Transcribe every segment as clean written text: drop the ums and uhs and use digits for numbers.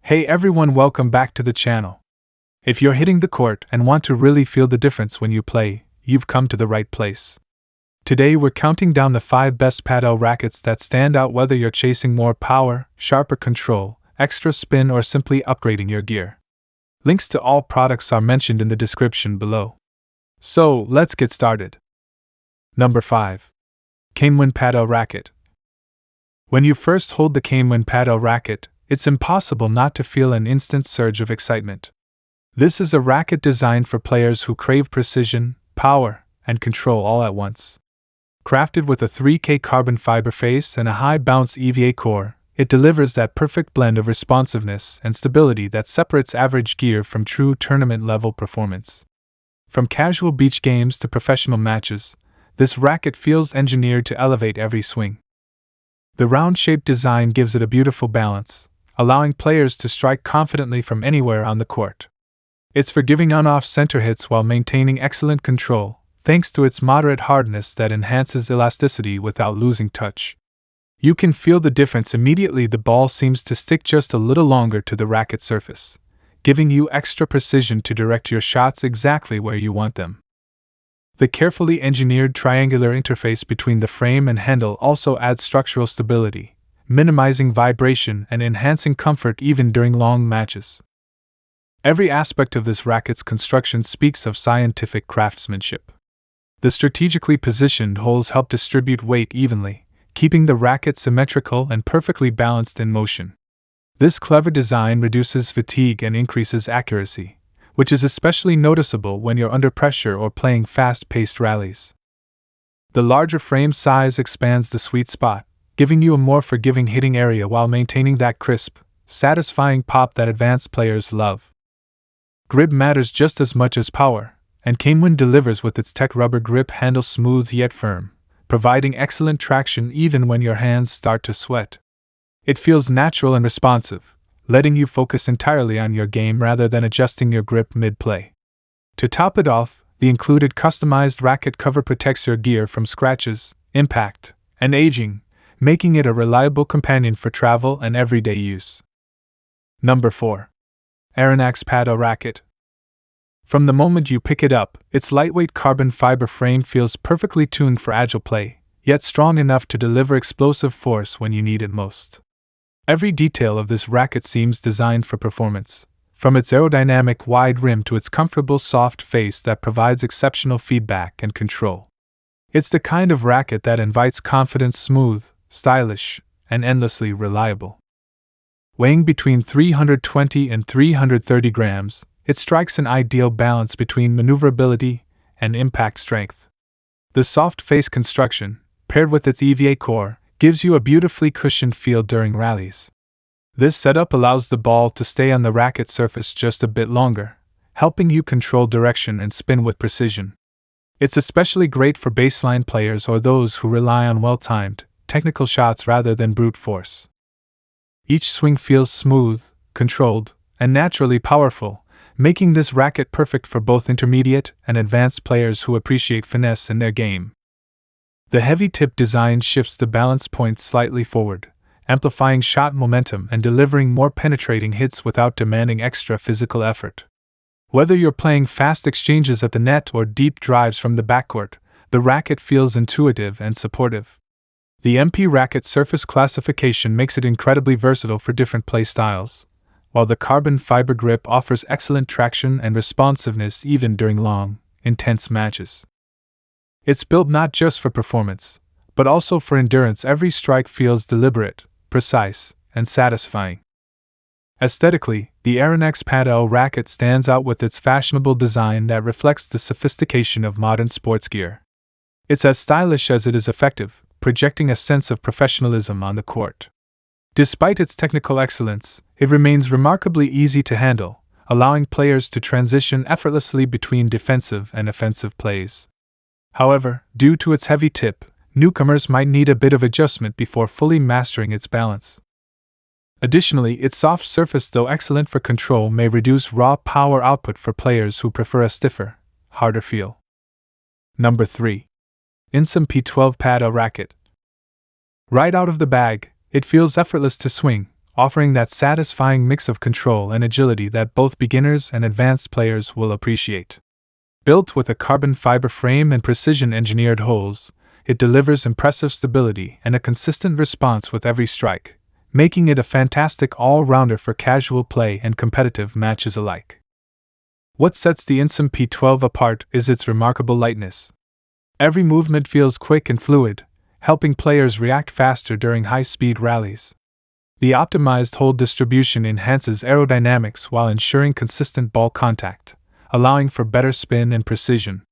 Hey everyone, welcome back to the channel. If you're hitting the court and want to really feel the difference when you play, you've come to the right place. Today we're counting down the 5 best padel rackets that stand out whether you're chasing more power, sharper control, extra spin, or simply upgrading your gear. Links to all products are mentioned in the description below. So, let's get started. Number 5. CAMEWIN Padel Racket. When you first hold the CAMEWIN Padel Racket, it's impossible not to feel an instant surge of excitement. This is a racket designed for players who crave precision, power, and control all at once. Crafted with a 3K carbon fiber face and a high-bounce EVA core, it delivers that perfect blend of responsiveness and stability that separates average gear from true tournament-level performance. From casual beach games to professional matches, this racket feels engineered to elevate every swing. The round-shaped design gives it a beautiful balance, allowing players to strike confidently from anywhere on the court. It's for giving on-off center hits while maintaining excellent control, thanks to its moderate hardness that enhances elasticity without losing touch. You can feel the difference immediately. The ball seems to stick just a little longer to the racket surface, giving you extra precision to direct your shots exactly where you want them. The carefully engineered triangular interface between the frame and handle also adds structural stability, minimizing vibration and enhancing comfort even during long matches. Every aspect of this racket's construction speaks of scientific craftsmanship. The strategically positioned holes help distribute weight evenly, keeping the racket symmetrical and perfectly balanced in motion. This clever design reduces fatigue and increases accuracy, which is especially noticeable when you're under pressure or playing fast-paced rallies. The larger frame size expands the sweet spot, giving you a more forgiving hitting area while maintaining that crisp, satisfying pop that advanced players love. Grip matters just as much as power, and CAMEWIN delivers with its tech rubber grip handle, smooth yet firm, providing excellent traction even when your hands start to sweat. It feels natural and responsive, letting you focus entirely on your game rather than adjusting your grip mid-play. To top it off, the included customized racket cover protects your gear from scratches, impact, and aging, making it a reliable companion for travel and everyday use. Number 4. Arronax Padel Racket. From the moment you pick it up, its lightweight carbon fiber frame feels perfectly tuned for agile play, yet strong enough to deliver explosive force when you need it most. Every detail of this racket seems designed for performance, from its aerodynamic wide rim to its comfortable soft face that provides exceptional feedback and control. It's the kind of racket that invites confidence, smooth, stylish, and endlessly reliable. Weighing between 320 and 330 grams, it strikes an ideal balance between maneuverability and impact strength. The soft face construction, paired with its EVA core, gives you a beautifully cushioned feel during rallies. This setup allows the ball to stay on the racket surface just a bit longer, helping you control direction and spin with precision. It's especially great for baseline players or those who rely on well-timed, technical shots rather than brute force. Each swing feels smooth, controlled, and naturally powerful, making this racket perfect for both intermediate and advanced players who appreciate finesse in their game. The heavy tip design shifts the balance point slightly forward, amplifying shot momentum and delivering more penetrating hits without demanding extra physical effort. Whether you're playing fast exchanges at the net or deep drives from the backcourt, the racket feels intuitive and supportive. The MP racket surface classification makes it incredibly versatile for different play styles, while the carbon fiber grip offers excellent traction and responsiveness even during long, intense matches. It's built not just for performance, but also for endurance. Every strike feels deliberate, precise, and satisfying. Aesthetically, the Arronax Padel Racket stands out with its fashionable design that reflects the sophistication of modern sports gear. It's as stylish as it is effective, projecting a sense of professionalism on the court. Despite its technical excellence, it remains remarkably easy to handle, allowing players to transition effortlessly between defensive and offensive plays. However, due to its heavy tip, newcomers might need a bit of adjustment before fully mastering its balance. Additionally, its soft surface, though excellent for control, may reduce raw power output for players who prefer a stiffer, harder feel. Number 3. INSUM P12 Padel Racket. Right out of the bag, it feels effortless to swing, offering that satisfying mix of control and agility that both beginners and advanced players will appreciate. Built with a carbon fiber frame and precision-engineered holes, it delivers impressive stability and a consistent response with every strike, making it a fantastic all-rounder for casual play and competitive matches alike. What sets the INSUM P12 apart is its remarkable lightness. Every movement feels quick and fluid, helping players react faster during high-speed rallies. The optimized hold distribution enhances aerodynamics while ensuring consistent ball contact, allowing for better spin and precision.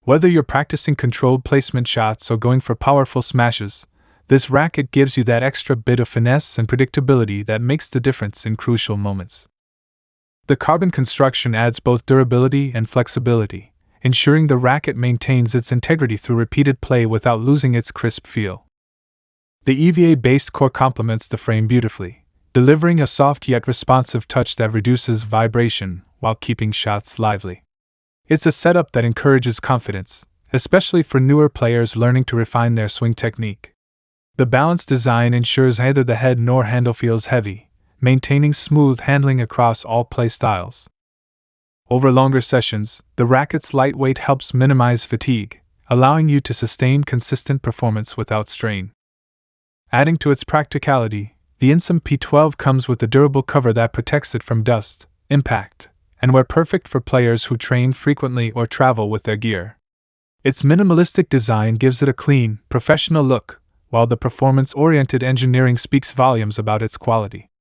Whether you're practicing controlled placement shots or going for powerful smashes, this racket gives you that extra bit of finesse and predictability that makes the difference in crucial moments. The carbon construction adds both durability and flexibility, ensuring the racket maintains its integrity through repeated play without losing its crisp feel. The EVA-based core complements the frame beautifully, delivering a soft yet responsive touch that reduces vibration while keeping shots lively. It's a setup that encourages confidence, especially for newer players learning to refine their swing technique. The balanced design ensures neither the head nor handle feels heavy, maintaining smooth handling across all play styles. Over longer sessions, the racket's lightweight helps minimize fatigue, allowing you to sustain consistent performance without strain. Adding to its practicality, the INSUM P12 comes with a durable cover that protects it from dust, impact, and we're perfect for players who train frequently or travel with their gear. Its minimalistic design gives it a clean, professional look, while the performance-oriented engineering speaks volumes about its quality.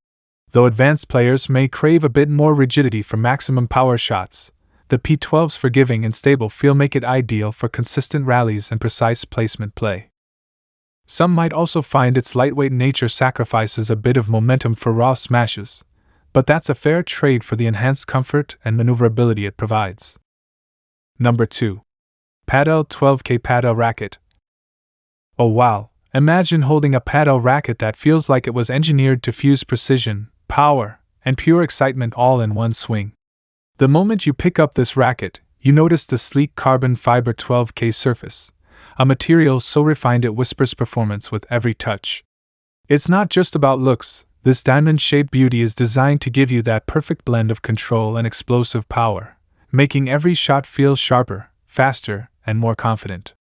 Though advanced players may crave a bit more rigidity for maximum power shots, the P12's forgiving and stable feel make it ideal for consistent rallies and precise placement play. Some might also find its lightweight nature sacrifices a bit of momentum for raw smashes, but that's a fair trade for the enhanced comfort and maneuverability it provides. Number 2. Padel 12K Padel Racket. Oh wow, imagine holding a Padel racket that feels like it was engineered to fuse precision, power, and pure excitement all in one swing. The moment you pick up this racket, you notice the sleek carbon fiber 12K surface, a material so refined it whispers performance with every touch. It's not just about looks, this diamond-shaped beauty is designed to give you that perfect blend of control and explosive power, making every shot feel sharper, faster, and more confident.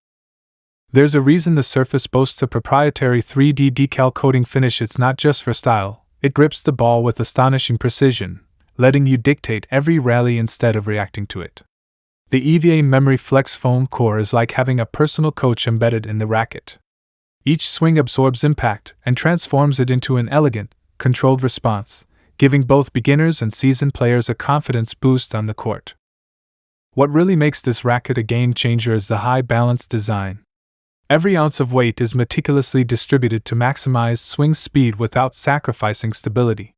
There's a reason the surface boasts a proprietary 3D decal coating finish. It's not just for style. It grips the ball with astonishing precision, letting you dictate every rally instead of reacting to it. The EVA Memory Flex foam core is like having a personal coach embedded in the racket. Each swing absorbs impact and transforms it into an elegant, controlled response, giving both beginners and seasoned players a confidence boost on the court. What really makes this racket a game changer is the high-balanced design. Every ounce of weight is meticulously distributed to maximize swing speed without sacrificing stability.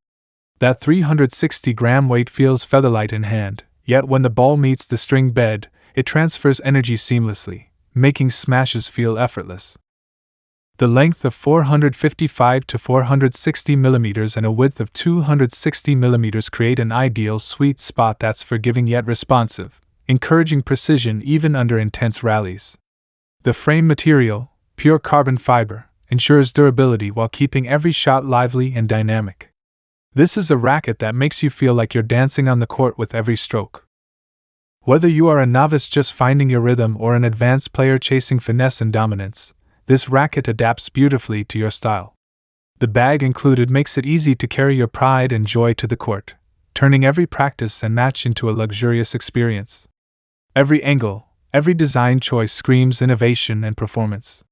That 360-gram weight feels featherlight in hand, yet when the ball meets the string bed, it transfers energy seamlessly, making smashes feel effortless. The length of 455 to 460 mm and a width of 260 mm create an ideal sweet spot that's forgiving yet responsive, encouraging precision even under intense rallies. The frame material, pure carbon fiber, ensures durability while keeping every shot lively and dynamic. This is a racket that makes you feel like you're dancing on the court with every stroke. Whether you are a novice just finding your rhythm or an advanced player chasing finesse and dominance, this racket adapts beautifully to your style. The bag included makes it easy to carry your pride and joy to the court, turning every practice and match into a luxurious experience. Every angle, every design choice screams innovation and performance.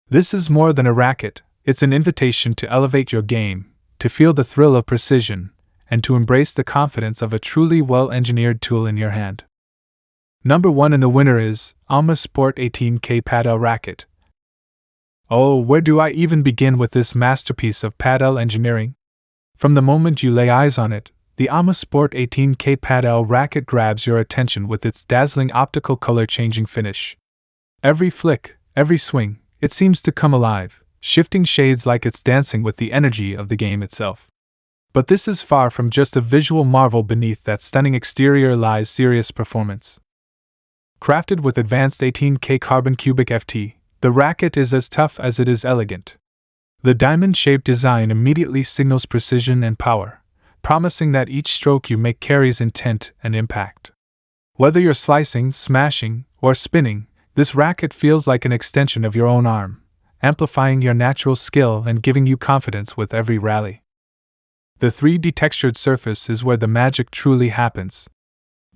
This is more than a racket, it's an invitation to elevate your game, to feel the thrill of precision, and to embrace the confidence of a truly well-engineered tool in your hand. Number 1 and the winner is AMASPORT 18K Padel Racket. Oh, where do I even begin with this masterpiece of padel engineering? From the moment you lay eyes on it, the AMASPORT 18K Padel Racket grabs your attention with its dazzling optical color-changing finish. Every flick, every swing, it seems to come alive, shifting shades like it's dancing with the energy of the game itself. But this is far from just a visual marvel. Beneath that stunning exterior lies serious performance. Crafted with advanced 18K carbon cubic FT, the racket is as tough as it is elegant. The diamond-shaped design immediately signals precision and power, promising that each stroke you make carries intent and impact. Whether you're slicing, smashing, or spinning, this racket feels like an extension of your own arm, amplifying your natural skill and giving you confidence with every rally. The 3D textured surface is where the magic truly happens.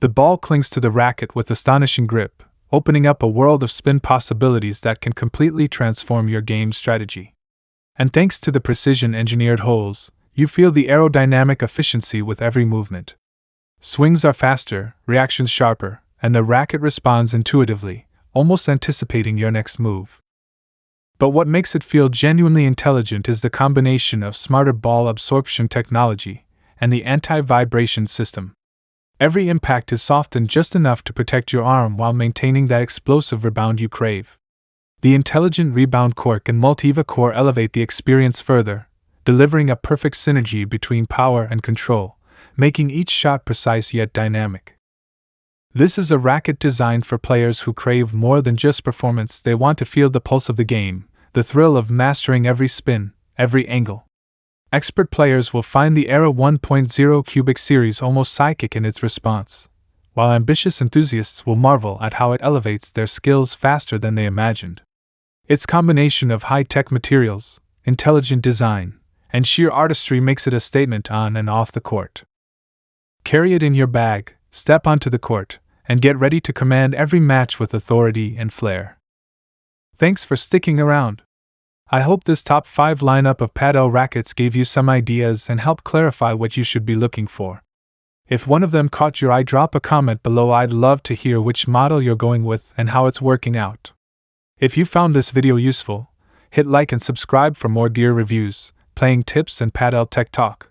The ball clings to the racket with astonishing grip, opening up a world of spin possibilities that can completely transform your game strategy. And thanks to the precision-engineered holes, you feel the aerodynamic efficiency with every movement. Swings are faster, reactions sharper, and the racket responds intuitively, almost anticipating your next move. But what makes it feel genuinely intelligent is the combination of smarter ball absorption technology and the anti-vibration system. Every impact is softened just enough to protect your arm while maintaining that explosive rebound you crave. The intelligent rebound cork and Multiva core elevate the experience further, delivering a perfect synergy between power and control, making each shot precise yet dynamic. This is a racket designed for players who crave more than just performance. They want to feel the pulse of the game, the thrill of mastering every spin, every angle. Expert players will find the Aero 1.0 Cubic series almost psychic in its response, while ambitious enthusiasts will marvel at how it elevates their skills faster than they imagined. Its combination of high-tech materials, intelligent design, and sheer artistry makes it a statement on and off the court. Carry it in your bag, step onto the court, and get ready to command every match with authority and flair. Thanks for sticking around. I hope this top 5 lineup of Padel rackets gave you some ideas and helped clarify what you should be looking for. If one of them caught your eye, drop a comment below. I'd love to hear which model you're going with and how it's working out. If you found this video useful, hit like and subscribe for more gear reviews, playing tips, and Padel tech talk.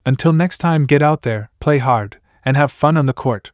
Until next time, get out there, play hard, and have fun on the court.